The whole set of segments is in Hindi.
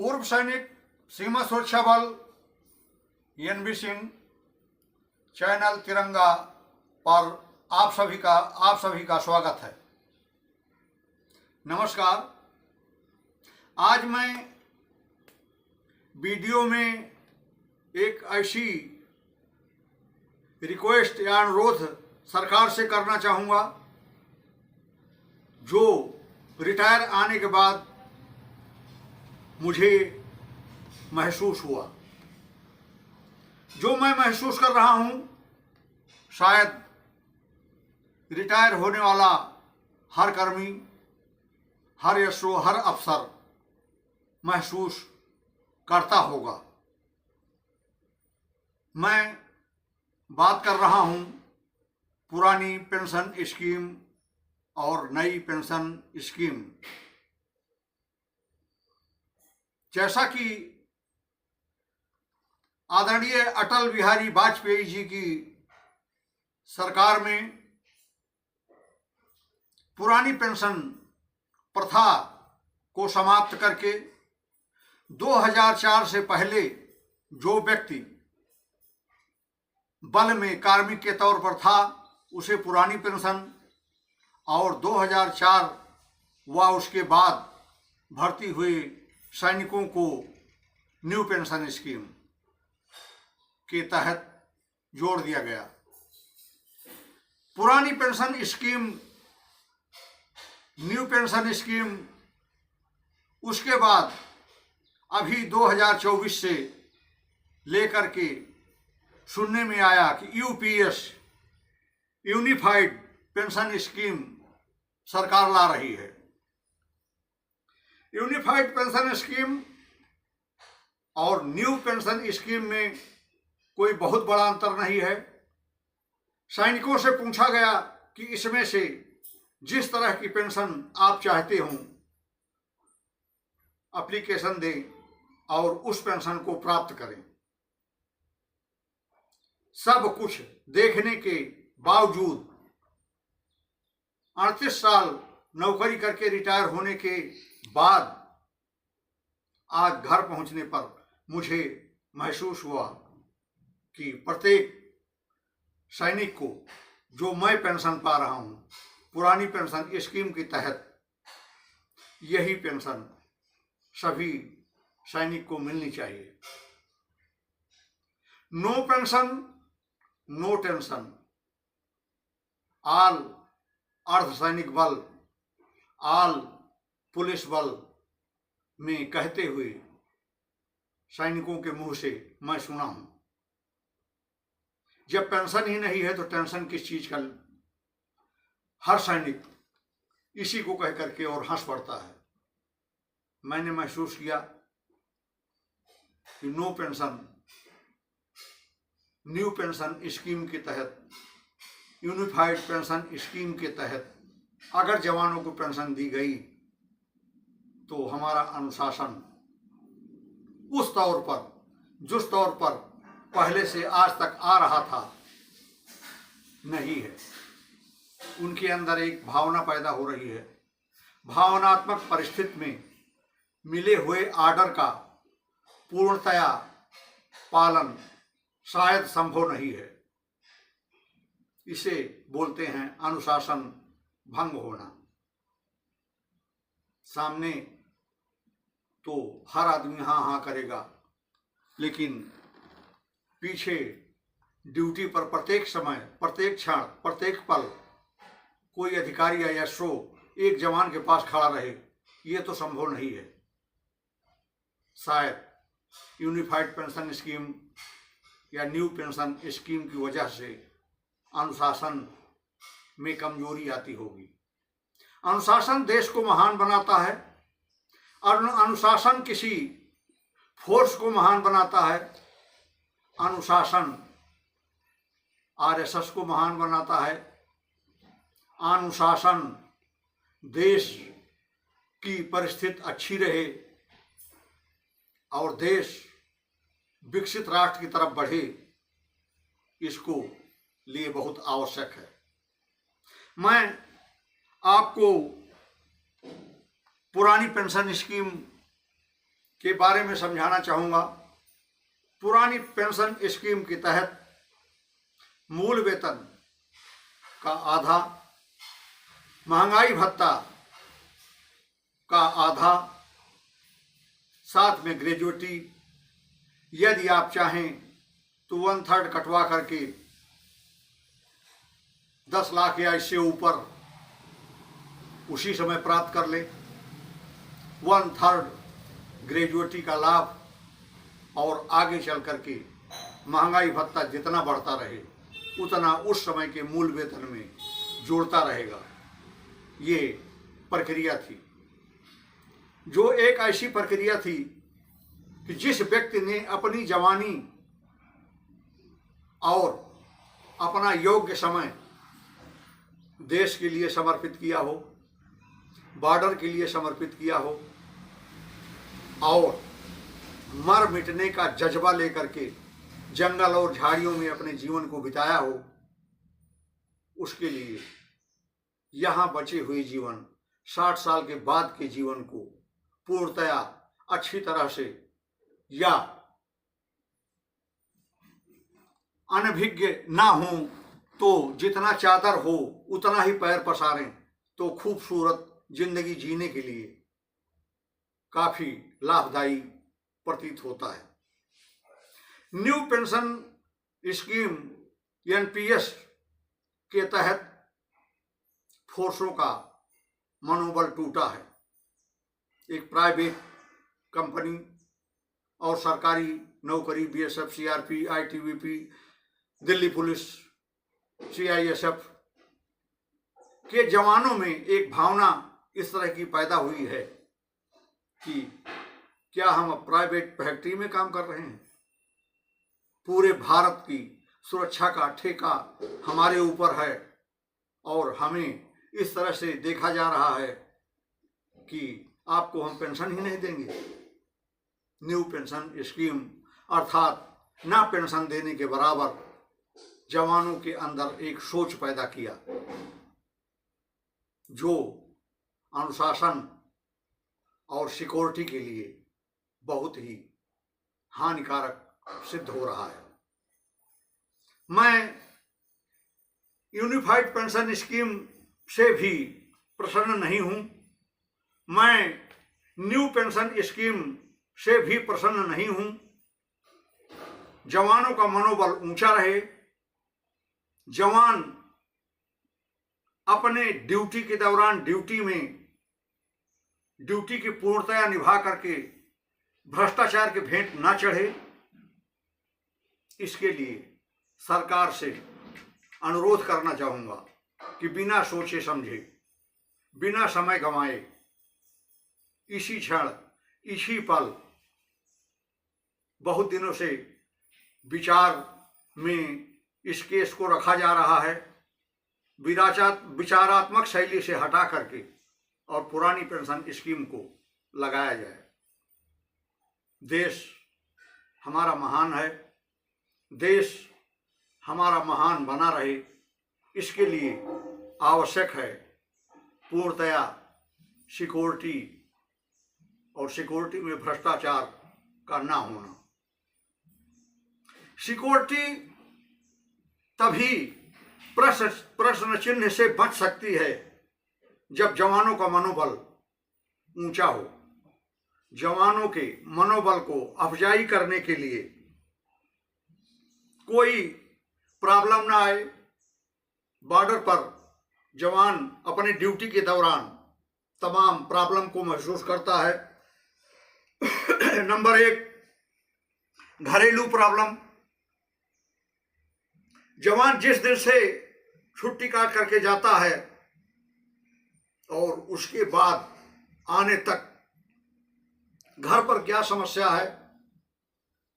पूर्व सैनिक सीमा सुरक्षा बल एनबी सिंह चैनल तिरंगा पर आप सभी का स्वागत है। नमस्कार। आज मैं वीडियो में एक ऐसी रिक्वेस्ट या अनुरोध सरकार से करना चाहूँगा जो रिटायर आने के बाद मुझे महसूस हुआ। जो मैं महसूस कर रहा हूँ शायद रिटायर होने वाला हर कर्मी, हर एसओ, हर अफसर महसूस करता होगा। मैं बात कर रहा हूँ पुरानी पेंशन स्कीम और नई पेंशन स्कीम। जैसा कि आदरणीय अटल बिहारी वाजपेयी जी की सरकार में पुरानी पेंशन प्रथा को समाप्त करके 2004 से पहले जो व्यक्ति बल में कार्मिक के तौर पर था उसे पुरानी पेंशन, और 2004 व उसके बाद भर्ती हुए सैनिकों को न्यू पेंशन स्कीम के तहत जोड़ दिया गया। पुरानी pension scheme, new pension scheme, उसके बाद अभी 2024 से लेकर के सुनने में आया कि यूपीएस यूनिफाइड पेंशन स्कीम सरकार ला रही है। यूनिफाइड पेंशन स्कीम और न्यू पेंशन स्कीम में कोई बहुत बड़ा अंतर नहीं है। सैनिकों से पूछा गया कि इसमें से जिस तरह की पेंशन आप चाहते हो एप्लीकेशन दें और उस पेंशन को प्राप्त करें। सब कुछ देखने के बावजूद 38 साल नौकरी करके रिटायर होने के बाद आज घर पहुंचने पर मुझे महसूस हुआ कि प्रत्येक सैनिक को जो मैं पेंशन पा रहा हूं पुरानी पेंशन स्कीम के तहत, यही पेंशन सभी सैनिक को मिलनी चाहिए। नो पेंशन नो टेंशन, आल अर्धसैनिक बल, आल पुलिस बल में कहते हुए सैनिकों के मुंह से मैं सुना हूं। जब पेंशन ही नहीं है तो टेंशन किस चीज का। हर सैनिक इसी को कह करके और हंस पड़ता है। मैंने महसूस किया कि no pension new pension scheme के तहत, यूनिफाइड पेंशन स्कीम के तहत अगर जवानों को पेंशन दी गई तो हमारा अनुशासन उस तौर पर, जिस तौर पर पहले से आज तक आ रहा था, नहीं है। उनके अंदर एक भावना पैदा हो रही है। भावनात्मक परिस्थिति में मिले हुए आर्डर का पूर्णतया पालन शायद संभव नहीं है। इसे बोलते हैं अनुशासन भंग होना। सामने तो हर आदमी हाँ हाँ करेगा, लेकिन पीछे ड्यूटी पर प्रत्येक समय, प्रत्येक क्षण, प्रत्येक पल कोई अधिकारी या एसओ एक जवान के पास खड़ा रहे, ये तो संभव नहीं है। शायद यूनिफाइड पेंशन स्कीम या न्यू पेंशन स्कीम की वजह से अनुशासन में कमजोरी आती होगी। अनुशासन देश को महान बनाता है और अनुशासन किसी फोर्स को महान बनाता है। अनुशासन आरएसएस को महान बनाता है। अनुशासन देश की परिस्थिति अच्छी रहे और देश विकसित राष्ट्र की तरफ बढ़े, इसको लिए बहुत आवश्यक है। मैं आपको पुरानी पेंशन स्कीम के बारे में समझाना चाहूँगा। पुरानी पेंशन स्कीम के तहत मूल वेतन का आधा, महंगाई भत्ता का आधा, साथ में ग्रेजुएटी, यदि आप चाहें तो 1/3 कटवा करके 10 लाख या इससे ऊपर उसी समय प्राप्त कर ले। 1/3 ग्रेजुएटी का लाभ, और आगे चल करके महंगाई भत्ता जितना बढ़ता रहे उतना उस समय के मूल वेतन में जोड़ता रहेगा। ये प्रक्रिया थी, जो एक ऐसी प्रक्रिया थी कि जिस व्यक्ति ने अपनी जवानी और अपना योग्य समय देश के लिए समर्पित किया हो, बॉर्डर के लिए समर्पित किया हो और मर मिटने का जज्बा लेकर के जंगल और झाड़ियों में अपने जीवन को बिताया हो, उसके लिए यहाँ बचे हुए जीवन 60 साल के बाद के जीवन को पूर्णतया अच्छी तरह से या अनभिज्ञ ना हो तो जितना चादर हो उतना ही पैर पसारें तो खूबसूरत जिंदगी जीने के लिए काफी लाभदायी प्रतीत होता है। न्यू पेंशन स्कीम एनपीएस के तहत फोर्सों का मनोबल टूटा है। एक प्राइवेट कंपनी और सरकारी नौकरी, BSF, CRP, ITBP, Delhi police, CISF के जवानों में एक भावना इस तरह की पैदा हुई है कि क्या हम प्राइवेट फैक्ट्री में काम कर रहे हैं? पूरे भारत की सुरक्षा का ठेका हमारे ऊपर है और हमें इस तरह से देखा जा रहा है कि आपको हम पेंशन ही नहीं देंगे। न्यू पेंशन स्कीम अर्थात ना पेंशन देने के बराबर जवानों के अंदर एक सोच पैदा किया जो अनुशासन और सिक्योरिटी के लिए बहुत ही हानिकारक सिद्ध हो रहा है। मैं यूनिफाइड पेंशन स्कीम से भी प्रसन्न नहीं हूं। मैं न्यू पेंशन स्कीम से भी प्रसन्न नहीं हूं। जवानों का मनोबल ऊंचा रहे, जवान अपने ड्यूटी के दौरान ड्यूटी की पूर्णतया निभा करके भ्रष्टाचार के भेंट ना चढ़े, इसके लिए सरकार से अनुरोध करना चाहूँगा कि बिना सोचे समझे, बिना समय गंवाए, इसी क्षण, इसी पल, बहुत दिनों से विचार में इस केस को रखा जा रहा है, विचारात्मक शैली से हटा करके और पुरानी पेंशन स्कीम को लगाया जाए। देश हमारा महान है, देश हमारा महान बना रहे, इसके लिए आवश्यक है पूर्णतया सिक्योरिटी और सिक्योरिटी में भ्रष्टाचार का ना होना। सिक्योरिटी तभी प्रश्न चिन्ह से बच सकती है जब जवानों का मनोबल ऊंचा हो। जवानों के मनोबल को अफजाई करने के लिए कोई प्रॉब्लम ना आए। बॉर्डर पर जवान अपने ड्यूटी के दौरान तमाम प्रॉब्लम को महसूस करता है। नंबर 1, घरेलू प्रॉब्लम। जवान जिस दिन से छुट्टी काट करके जाता है और उसके बाद आने तक घर पर क्या समस्या है,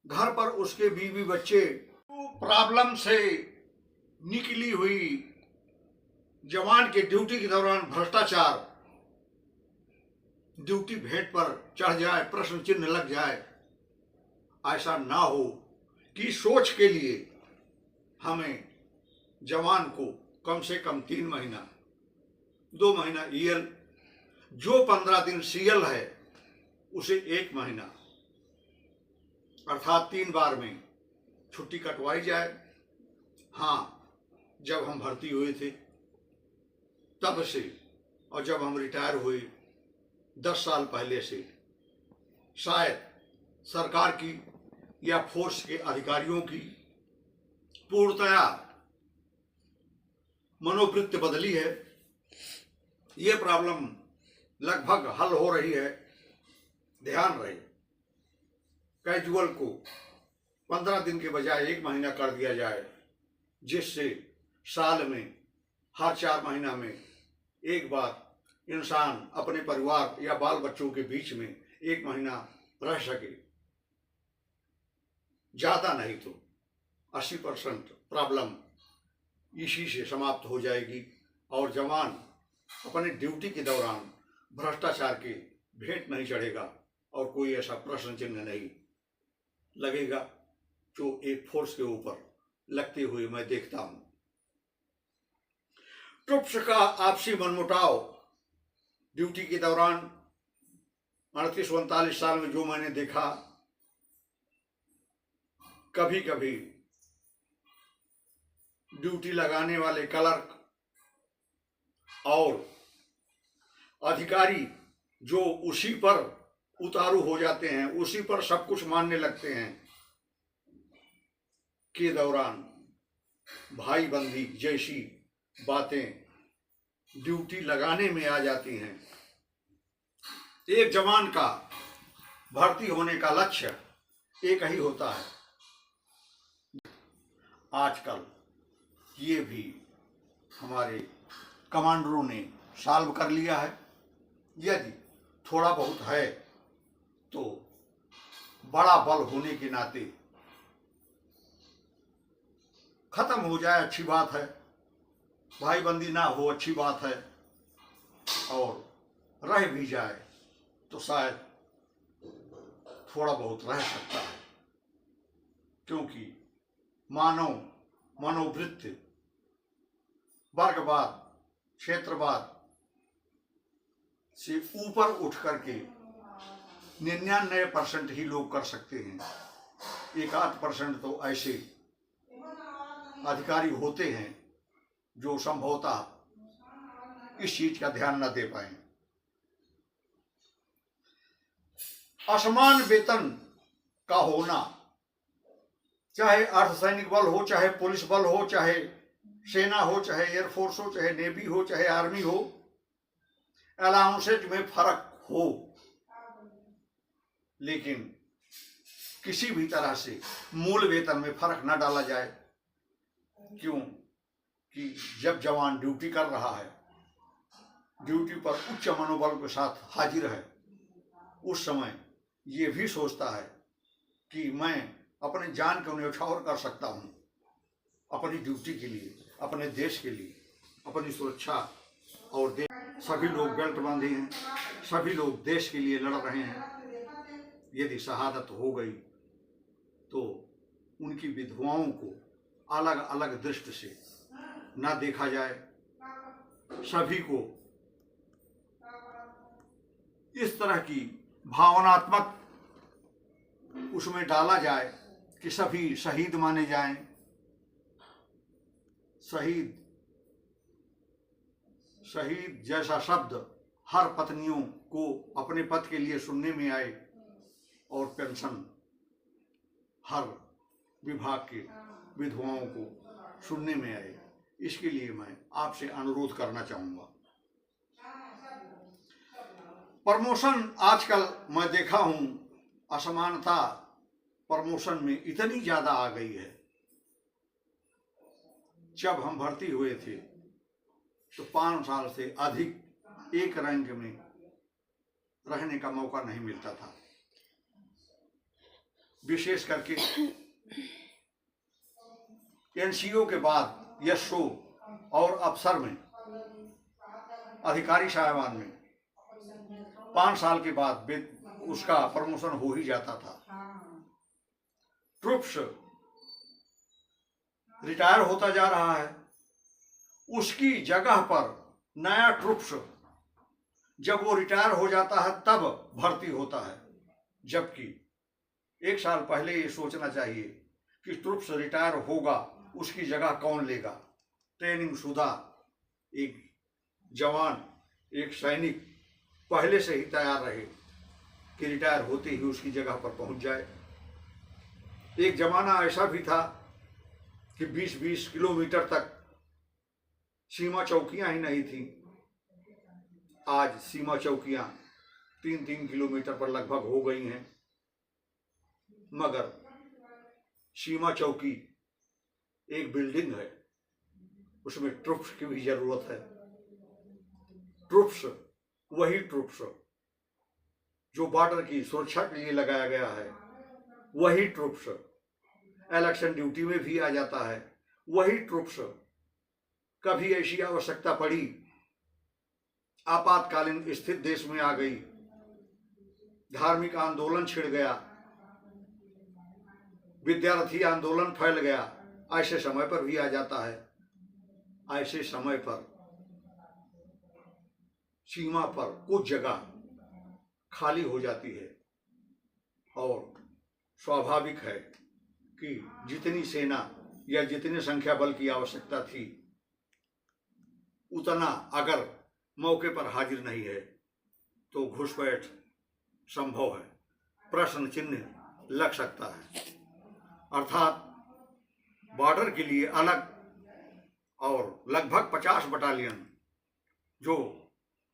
घर पर उसके बीवी बच्चे, प्रॉब्लम से निकली हुई जवान के ड्यूटी के दौरान भ्रष्टाचार ड्यूटी भेंट पर चढ़ जाए, प्रश्न चिन्ह लग जाए। ऐसा ना हो कि सोच के लिए हमें जवान को कम से कम 3 महीना, 2 महीना ईएल, जो 15 दिन सीएल है उसे 1 महीना अर्थात 3 बार में छुट्टी कटवाई जाए। हाँ, जब हम भर्ती हुए थे तब से और जब हम रिटायर हुए 10 साल पहले से शायद सरकार की या फोर्स के अधिकारियों की पूर्णतया मनोवृत्ति बदली है। ये प्रॉब्लम लगभग हल हो रही है। ध्यान रहे, कैजुअल को 15 दिन के बजाय 1 महीना कर दिया जाए, जिससे साल में हर 4 महीना में एक बार इंसान अपने परिवार या बाल बच्चों के बीच में 1 महीना रह सके। ज़्यादा नहीं तो 80% प्रॉब्लम इसी से समाप्त हो जाएगी और जवान अपने ड्यूटी के दौरान भ्रष्टाचार के भेंट नहीं चढ़ेगा और कोई ऐसा प्रश्न चिन्ह नहीं लगेगा जो एक फोर्स के ऊपर लगते हुए मैं देखता हूं। ट्रुप्स का आपसी मनमुटाव ड्यूटी के दौरान 38-39 साल में जो मैंने देखा, कभी कभी ड्यूटी लगाने वाले क्लर्क और अधिकारी जो उसी पर उतारू हो जाते हैं, उसी पर सब कुछ मानने लगते हैं, के दौरान भाई बंदी जैसी बातें ड्यूटी लगाने में आ जाती हैं। एक जवान का भर्ती होने का लक्ष्य एक ही होता है। आजकल ये भी हमारे कमांडरों ने सॉल्व कर लिया है। यदि थोड़ा बहुत है तो बड़ा बल होने के नाते खत्म हो जाए, अच्छी बात है। भाई बंदी ना हो, अच्छी बात है। और रह भी जाए तो शायद थोड़ा बहुत रह सकता है, क्योंकि मानव मनोवृत्ति वर्गवाद, क्षेत्रवाद से ऊपर उठ करके 99% ही लोग कर सकते हैं। 1-8% तो ऐसे अधिकारी होते हैं जो संभवतः इस चीज का ध्यान न दे पाए। असमान वेतन का होना, चाहे अर्धसैनिक बल हो, चाहे पुलिस बल हो, चाहे सेना हो, चाहे एयरफोर्स हो, चाहे नेवी हो, चाहे आर्मी हो, अलाउंसेज में फर्क हो, लेकिन किसी भी तरह से मूल वेतन में फर्क न डाला जाए। क्यों कि जब जवान ड्यूटी कर रहा है, ड्यूटी पर उच्च मनोबल के साथ हाजिर है, उस समय ये भी सोचता है कि मैं अपने जान को न्यौछावर कर सकता हूँ अपनी ड्यूटी के लिए, अपने देश के लिए, अपनी सुरक्षा और देश। सभी लोग बेल्ट बांधे हैं, सभी लोग देश के लिए लड़ रहे हैं। यदि शहादत हो गई तो उनकी विधवाओं को अलग अलग दृष्टि से न देखा जाए, सभी को इस तरह की भावनात्मक उसमें डाला जाए कि सभी शहीद माने जाएं। शहीद जैसा शब्द हर पत्नियों को अपने पति के लिए सुनने में आए और पेंशन हर विभाग के विधवाओं को सुनने में आए। इसके लिए मैं आपसे अनुरोध करना चाहूँगा। प्रमोशन आजकल मैं देखा हूँ, असमानता प्रमोशन में इतनी ज़्यादा आ गई है। जब हम भर्ती हुए थे तो 5 साल से अधिक एक रैंक में रहने का मौका नहीं मिलता था। विशेष करके एनसीओ के बाद एसओ और अफसर में, अधिकारी साहबान में 5 साल के बाद उसका प्रमोशन हो ही जाता था। ट्रुप्स रिटायर होता जा रहा है, उसकी जगह पर नया ट्रुप्स जब वो रिटायर हो जाता है तब भर्ती होता है, जबकि 1 साल पहले ये सोचना चाहिए कि ट्रुप्स रिटायर होगा, उसकी जगह कौन लेगा। ट्रेनिंग शुदा एक जवान, एक सैनिक पहले से ही तैयार रहे कि रिटायर होते ही उसकी जगह पर पहुंच जाए। एक जमाना ऐसा भी था कि 20-20 किलोमीटर तक सीमा चौकियां ही नहीं थी। आज सीमा चौकियां 3-3 किलोमीटर पर लगभग हो गई हैं। मगर सीमा चौकी एक बिल्डिंग है, उसमें ट्रुप्स की भी जरूरत है। ट्रुप्स, वही ट्रुप्स जो बॉर्डर की सुरक्षा के लिए लगाया गया है, वही ट्रुप्स इलेक्शन ड्यूटी में भी आ जाता है। वही ट्रुप्स कभी ऐसी आवश्यकता पड़ी, आपातकालीन स्थिति देश में आ गई, धार्मिक आंदोलन छिड़ गया, विद्यार्थी आंदोलन फैल गया, ऐसे समय पर भी आ जाता है। ऐसे समय पर सीमा पर कुछ जगह खाली हो जाती है और स्वाभाविक है कि जितनी सेना या जितनी संख्या बल की आवश्यकता थी, उतना अगर मौके पर हाजिर नहीं है तो घुसपैठ संभव है, प्रश्न चिन्ह लग सकता है। अर्थात बॉर्डर के लिए अलग और लगभग 50 बटालियन जो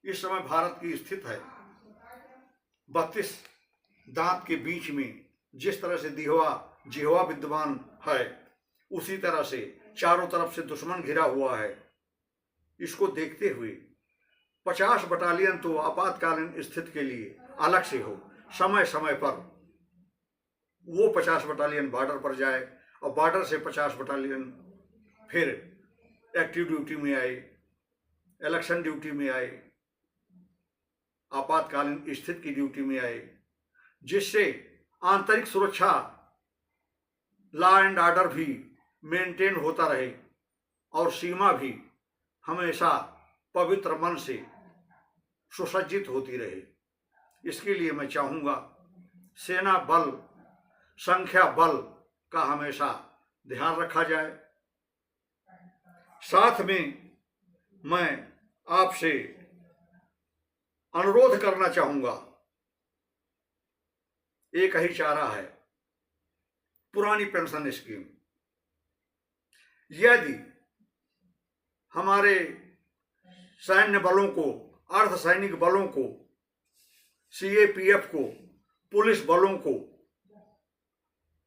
इस समय भारत की स्थित है, 32 दांत के बीच में जिस तरह से जिह्वा विद्यमान है, उसी तरह से चारों तरफ से दुश्मन घिरा हुआ है। इसको देखते हुए 50 बटालियन तो आपातकालीन स्थिति के लिए अलग से हो, समय समय पर वो 50 बटालियन बॉर्डर पर जाए और बॉर्डर से 50 बटालियन फिर एक्टिव ड्यूटी में आए, इलेक्शन ड्यूटी में आए, आपातकालीन स्थिति की ड्यूटी में आए, जिससे आंतरिक सुरक्षा, लॉ एंड ऑर्डर भी मेंटेन होता रहे और सीमा भी हमेशा पवित्र मन से सुसज्जित होती रहे। इसके लिए मैं चाहूँगा सेना बल, संख्या बल का हमेशा ध्यान रखा जाए। साथ में मैं आपसे अनुरोध करना चाहूँगा, एक ही चारा है, पुरानी पेंशन स्कीम। यदि हमारे सैन्य बलों को, अर्धसैनिक बलों को, सीएपीएफ को, पुलिस बलों को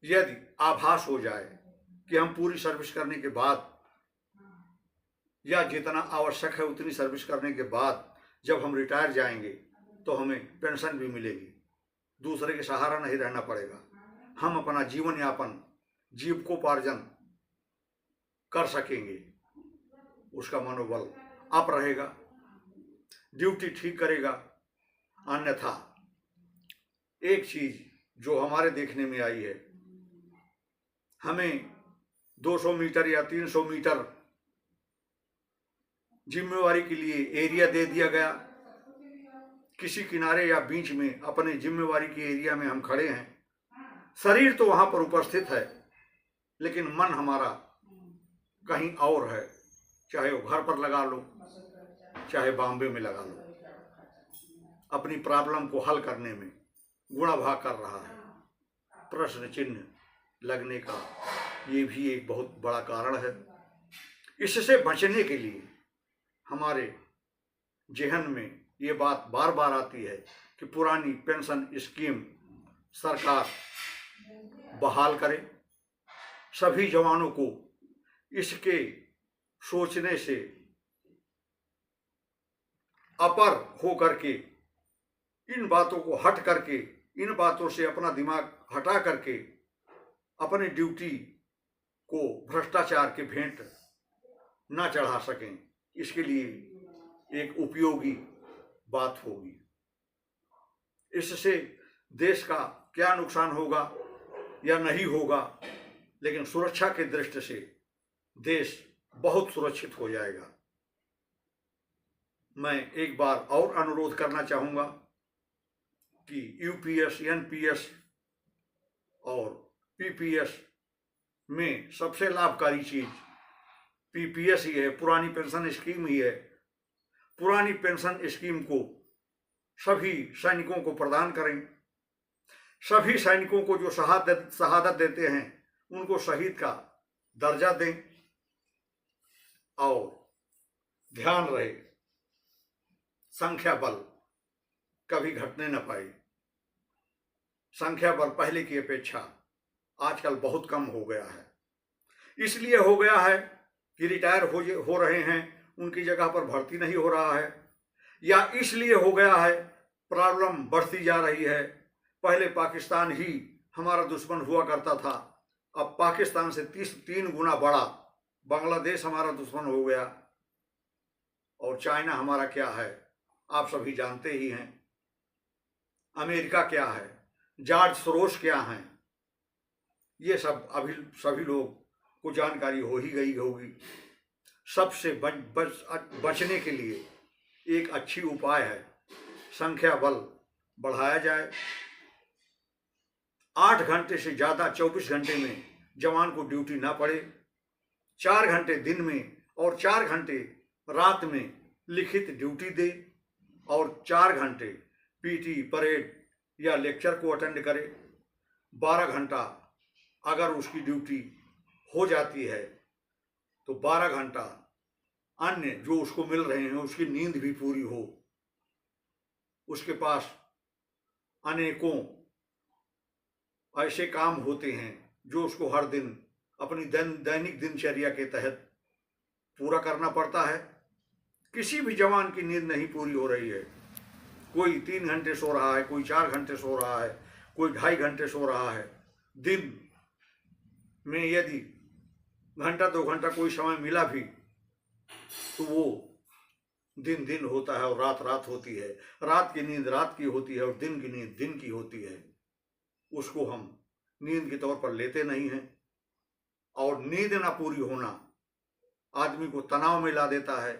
यदि आभास हो जाए कि हम पूरी सर्विस करने के बाद या जितना आवश्यक है उतनी सर्विस करने के बाद जब हम रिटायर जाएंगे तो हमें पेंशन भी मिलेगी, दूसरे के सहारा नहीं रहना पड़ेगा, हम अपना जीवन यापन, जीविकोपार्जन कर सकेंगे, उसका मनोबल अप रहेगा, ड्यूटी ठीक करेगा। अन्यथा एक चीज जो हमारे देखने में आई है, हमें 200 मीटर या 300 मीटर जिम्मेवारी के लिए एरिया दे दिया गया, किसी किनारे या बीच में अपने जिम्मेवारी के एरिया में हम खड़े हैं, शरीर तो वहां पर उपस्थित है लेकिन मन हमारा कहीं और है, चाहे वो घर पर लगा लो, चाहे बॉम्बे में लगा लो, अपनी प्रॉब्लम को हल करने में गुणा भाग कर रहा है। प्रश्न चिन्ह लगने का ये भी एक बहुत बड़ा कारण है। इससे बचने के लिए हमारे जहन में ये बात बार बार आती है कि पुरानी पेंशन स्कीम सरकार बहाल करे, सभी जवानों को इसके सोचने से अपर हो करके, इन बातों को हट करके, इन बातों से अपना दिमाग हटा करके अपनी ड्यूटी को भ्रष्टाचार के भेंट ना चढ़ा सकें, इसके लिए एक उपयोगी बात होगी। इससे देश का क्या नुकसान होगा या नहीं होगा, लेकिन सुरक्षा के दृष्टि से देश बहुत सुरक्षित हो जाएगा। मैं एक बार और अनुरोध करना चाहूँगा कि यूपीएस, एनपीएस और पीपीएस में सबसे लाभकारी चीज पीपीएस ही है, पुरानी पेंशन स्कीम ही है। पुरानी पेंशन स्कीम को सभी सैनिकों को प्रदान करें। सभी सैनिकों को जो शहादत देते हैं उनको शहीद का दर्जा दें। और ध्यान रहे, संख्या बल कभी घटने न पाए। संख्या बल पहले की अपेक्षा आजकल बहुत कम हो गया है। इसलिए हो गया है कि रिटायर हो रहे हैं, उनकी जगह पर भर्ती नहीं हो रहा है, या इसलिए हो गया है प्रॉब्लम बढ़ती जा रही है। पहले पाकिस्तान ही हमारा दुश्मन हुआ करता था, अब पाकिस्तान से 3 गुना बड़ा बांग्लादेश हमारा दुश्मन हो गया। और चाइना हमारा क्या है आप सभी जानते ही हैं। अमेरिका क्या है, जॉर्ज सोरोस क्या हैं, ये सब अभी सभी लोग को जानकारी हो ही गई होगी। सबसे बचने के लिए एक अच्छी उपाय है, संख्या बल बढ़ाया जाए। 8 घंटे से ज़्यादा 24 घंटे में जवान को ड्यूटी ना पड़े। 4 घंटे दिन में और 4 घंटे रात में लिखित ड्यूटी दे, और 4 घंटे पीटी परेड या लेक्चर को अटेंड करे। 12 घंटा अगर उसकी ड्यूटी हो जाती है तो 12 घंटा अन्य जो उसको मिल रहे हैं उसकी नींद भी पूरी हो। उसके पास अनेकों ऐसे काम होते हैं जो उसको हर दिन अपनी दैनिक दिनचर्या के तहत पूरा करना पड़ता है। किसी भी जवान की नींद नहीं पूरी हो रही है। कोई 3 घंटे सो रहा है, कोई 4 घंटे सो रहा है, कोई 2.5 घंटे सो रहा है। दिन में यदि घंटा 2 घंटा कोई समय मिला भी तो वो दिन दिन होता है और रात रात होती है। रात की नींद रात की होती है और दिन की नींद दिन की होती है। उसको हम नींद के तौर पर लेते नहीं हैं। और नींद ना पूरी होना आदमी को तनाव में ला देता है।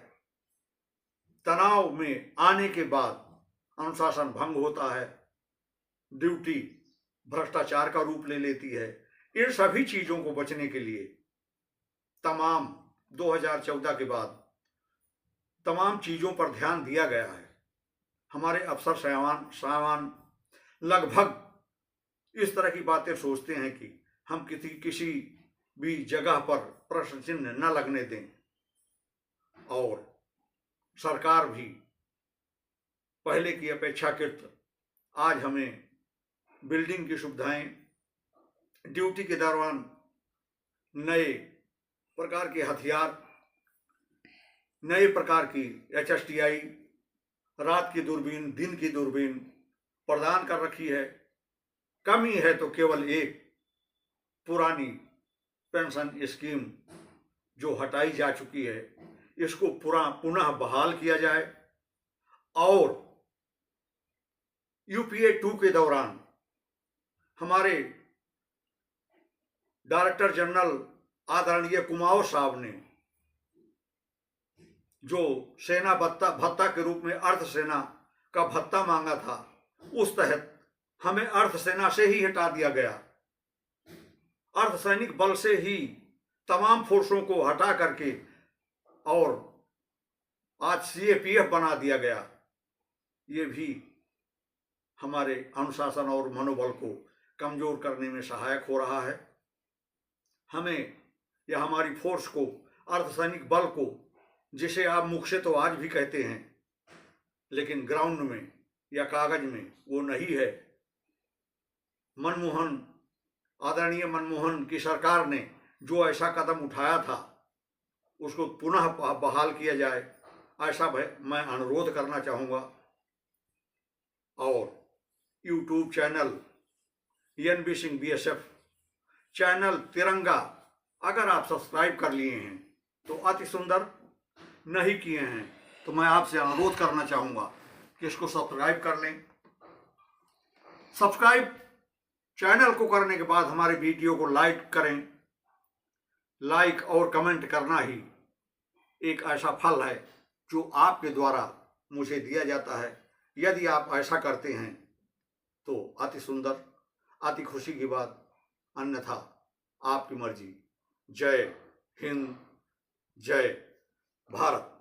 तनाव में आने के बाद अनुशासन भंग होता है, ड्यूटी भ्रष्टाचार का रूप ले लेती है। इन सभी चीजों को बचने के लिए तमाम 2014 के बाद तमाम चीजों पर ध्यान दिया गया है। हमारे अफसर सामान लगभग इस तरह की बातें सोचते हैं कि हम किसी भी जगह पर प्रश्न चिन्ह न लगने दें। और सरकार भी पहले की अपेक्षाकृत आज हमें बिल्डिंग की सुविधाएं, ड्यूटी के दौरान नए प्रकार के हथियार, नए प्रकार की HSTI, रात की दूरबीन, दिन की दूरबीन प्रदान कर रखी है। कमी है तो केवल एक पुरानी पेंशन स्कीम जो हटाई जा चुकी है, इसको पुनः बहाल किया जाए। और UPA 2 के दौरान हमारे डायरेक्टर जनरल आदरणीय कुमावत साहब ने जो सेना भत्ता के रूप में अर्धसेना का भत्ता मांगा था, उस तहत हमें अर्धसेना से ही हटा दिया गया। अर्धसैनिक बल से ही तमाम फोर्सों को हटा करके और आज CAPF बना दिया गया। ये भी हमारे अनुशासन और मनोबल को कमजोर करने में सहायक हो रहा है। हमें या हमारी फोर्स को, अर्धसैनिक बल को, जिसे आप मुख से तो आज भी कहते हैं लेकिन ग्राउंड में या कागज में वो नहीं है। आदरणीय मनमोहन की सरकार ने जो ऐसा कदम उठाया था उसको पुनः बहाल किया जाए, ऐसा मैं अनुरोध करना चाहूँगा। और YouTube channel NB Singh BSF channel तिरंगा अगर आप सब्सक्राइब कर लिए हैं तो अति सुंदर, नहीं किए हैं तो मैं आपसे अनुरोध करना चाहूँगा कि इसको सब्सक्राइब कर लें। सब्सक्राइब चैनल को करने के बाद हमारे वीडियो को लाइक करें। लाइक और कमेंट करना ही एक ऐसा फल है जो आपके द्वारा मुझे दिया जाता है। यदि आप ऐसा करते हैं तो अति सुंदर, अति खुशी की बात। अन्यथा आपकी मर्जी। जय हिंद, जय भारत।